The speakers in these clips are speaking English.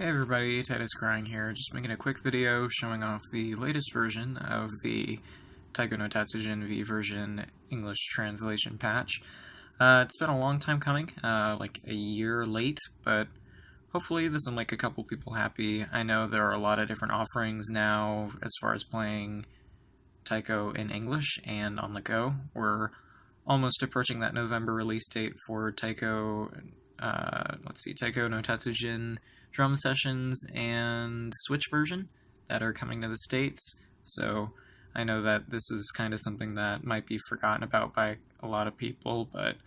Hey everybody, Taito's Crying here, just making a quick video showing off the latest version of the Taiko no Tatsujin V version English translation patch. It's been a long time coming, like a year late, but hopefully this will make a couple people happy. I know there are a lot of different offerings now as far as playing Taiko in English and on the go. We're almost approaching that November release date for Taiko, Taiko no Tatsujin drum sessions and Switch version that are coming to the States. So I know that this is kind of something that might be forgotten about by a lot of people, but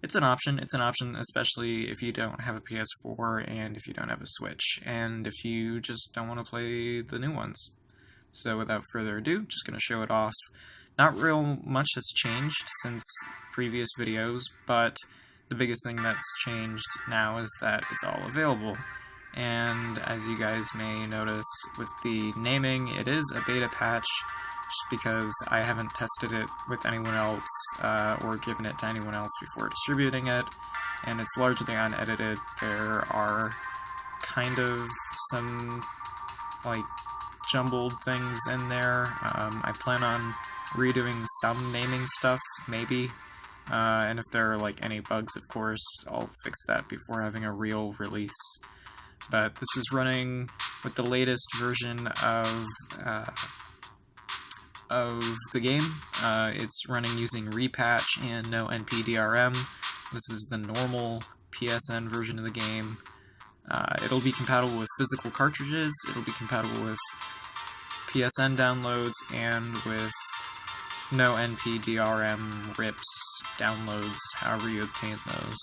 it's an option. It's an option, especially if you don't have a PS4 and if you don't have a Switch, and if you just don't want to play the new ones. So without further ado, just going to show it off. Not real much has changed since previous videos, but the biggest thing that's changed now is that it's all available. And as you guys may notice with the naming, it is a beta patch, just because I haven't tested it with anyone else or given it to anyone else before distributing it, and it's largely unedited. There are kind of some like jumbled things in there. I plan on redoing some naming stuff, maybe, and if there are like any bugs, of course, I'll fix that before having a real release. But this is running with the latest version of the game. It's running using repatch and no NPDRM. This is the normal PSN version of the game. It'll be compatible with physical cartridges, it'll be compatible with PSN downloads, and with no NPDRM rips, downloads, however you obtain those.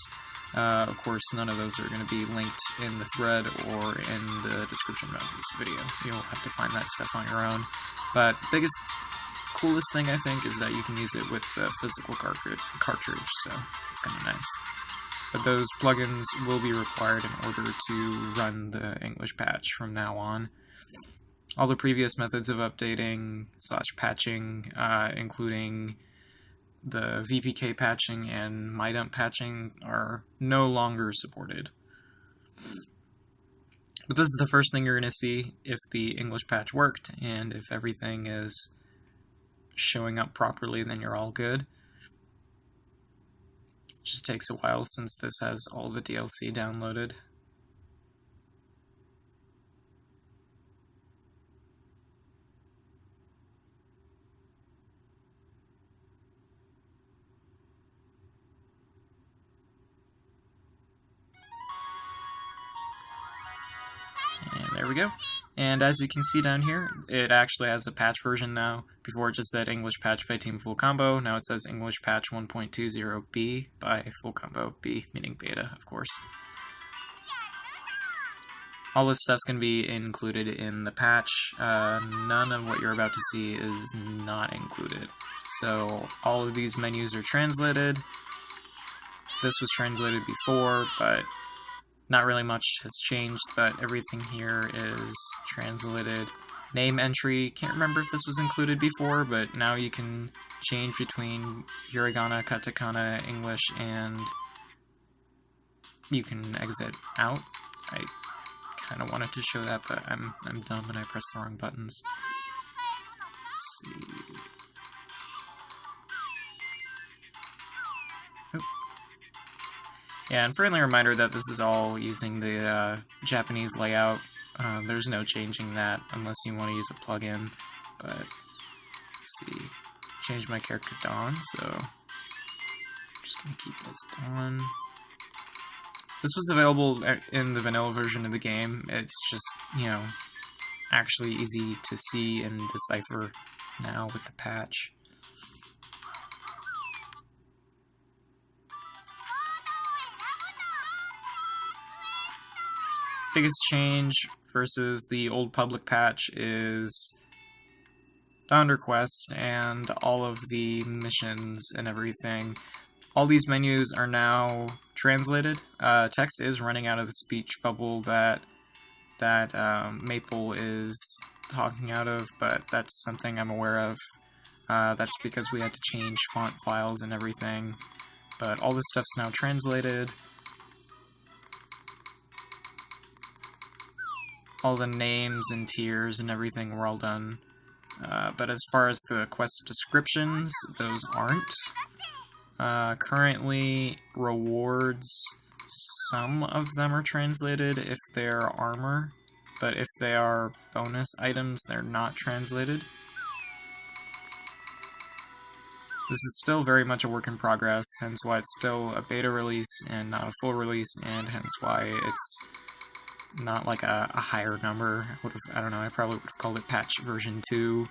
Of course, none of those are going to be linked in the thread or in the description of this video. You'll have to find that stuff on your own. But the biggest, coolest thing, I think, is that you can use it with the physical cartridge, so it's kind of nice. But those plugins will be required in order to run the English patch from now on. All the previous methods of updating / patching, including the VPK patching and MyDump patching, are no longer supported. But this is the first thing you're going to see if the English patch worked, and if everything is showing up properly, then you're all good. It just takes a while since this has all the DLC downloaded. There we go. And as you can see down here, it actually has a patch version now. Before it just said English patch by Team Full Combo. Now it says English patch 1.20b by Full Combo, B meaning beta, of course. All this stuff's going to be included in the patch. None of what you're about to see is not included. So all of these menus are translated. This was translated before, but not really much has changed, but everything here is translated. Name entry, can't remember if this was included before, but now you can change between hiragana, katakana, English, and you can exit out. I kind of wanted to show that, but I'm dumb and I pressed the wrong buttons. Let's see. Yeah, and friendly reminder that this is all using the Japanese layout. There's no changing that unless you want to use a plugin. But let's see, change my character Don, so I'm just gonna keep this Don. This was available in the vanilla version of the game. It's just, you know, actually easy to see and decipher now with the patch. Biggest change versus the old public patch is Donder Quest and all of the missions and everything. All these menus are now translated. Text is running out of the speech bubble that Maple is talking out of, but that's something I'm aware of. That's because we had to change font files and everything. But all this stuff's now translated. all the names and tiers and everything were all done. But as far as the quest descriptions, those aren't. Currently, rewards, some of them are translated if they're armor, but if they are bonus items, they're not translated. This is still very much a work in progress, hence why it's still a beta release and not a full release, and hence why it's not like a higher number. I don't know, I probably would have called it patch version 2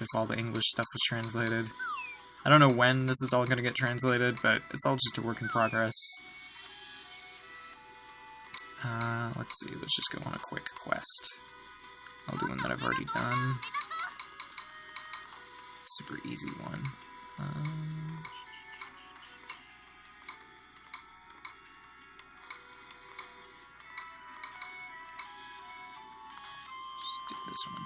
if all the English stuff was translated. I don't know when this is all going to get translated, but it's all just a work in progress. Let's see, let's just go on a quick quest. I'll do one that I've already done. Super easy one. Let's do this one.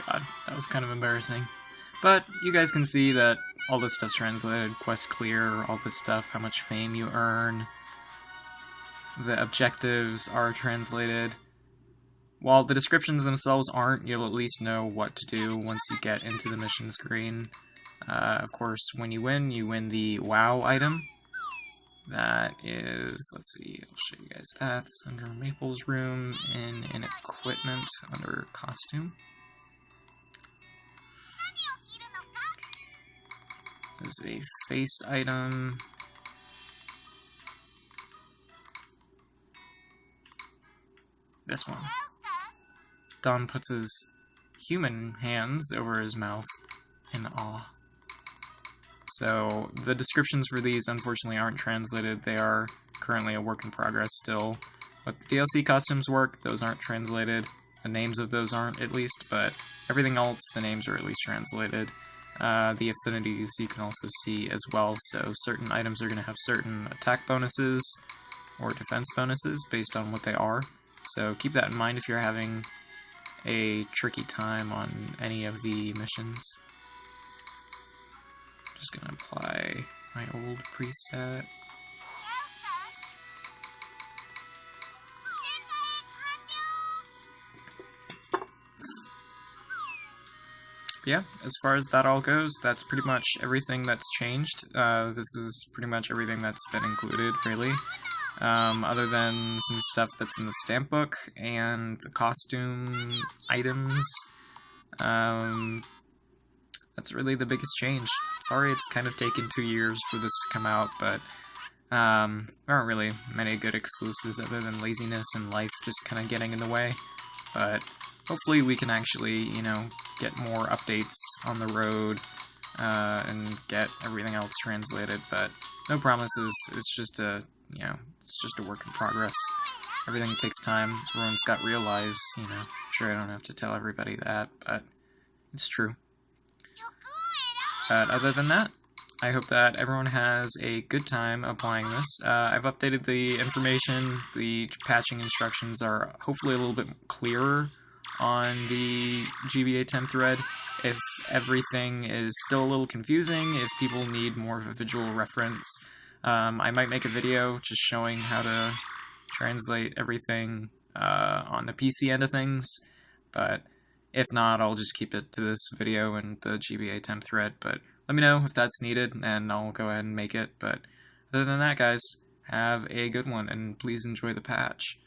God, that was kind of embarrassing. But you guys can see that all this stuff's translated, quest clear, all this stuff, how much fame you earn. The objectives are translated. While the descriptions themselves aren't, you'll at least know what to do once you get into the mission screen. Of course, when you win the WoW item. That is, let's see, I'll show you guys that. It's under Maple's room in equipment under costume. This is a face item. This one. Don puts his human hands over his mouth in awe. So, the descriptions for these, unfortunately, aren't translated. They are currently a work in progress still. But the DLC costumes work, those aren't translated. The names of those aren't, at least, but everything else, the names are at least translated. The affinities you can also see as well, so certain items are going to have certain attack bonuses or defense bonuses based on what they are. So keep that in mind if you're having a tricky time on any of the missions. Just gonna apply my old preset. Yeah, as far as that all goes, that's pretty much everything that's changed. This is pretty much everything that's been included, really. Other than some stuff that's in the Stampbook and the costume items. That's really the biggest change. Sorry it's kind of taken 2 years for this to come out, but there aren't really many good exclusives other than laziness and life just kind of getting in the way. But hopefully we can actually, you know, get more updates on the road and get everything else translated. But no promises. It's just a, you know, it's just a work in progress. Everything takes time. Everyone's got real lives, you know. Sure, I don't have to tell everybody that, but it's true. But other than that, I hope that everyone has a good time applying this. I've updated the information. The patching instructions are hopefully a little bit clearer on the GBA 10 thread. If everything is still a little confusing, if people need more of a visual reference, I might make a video just showing how to translate everything on the PC end of things, but if not, I'll just keep it to this video and the GBA 10 thread, but let me know if that's needed, and I'll go ahead and make it. But other than that, guys, have a good one, and please enjoy the patch.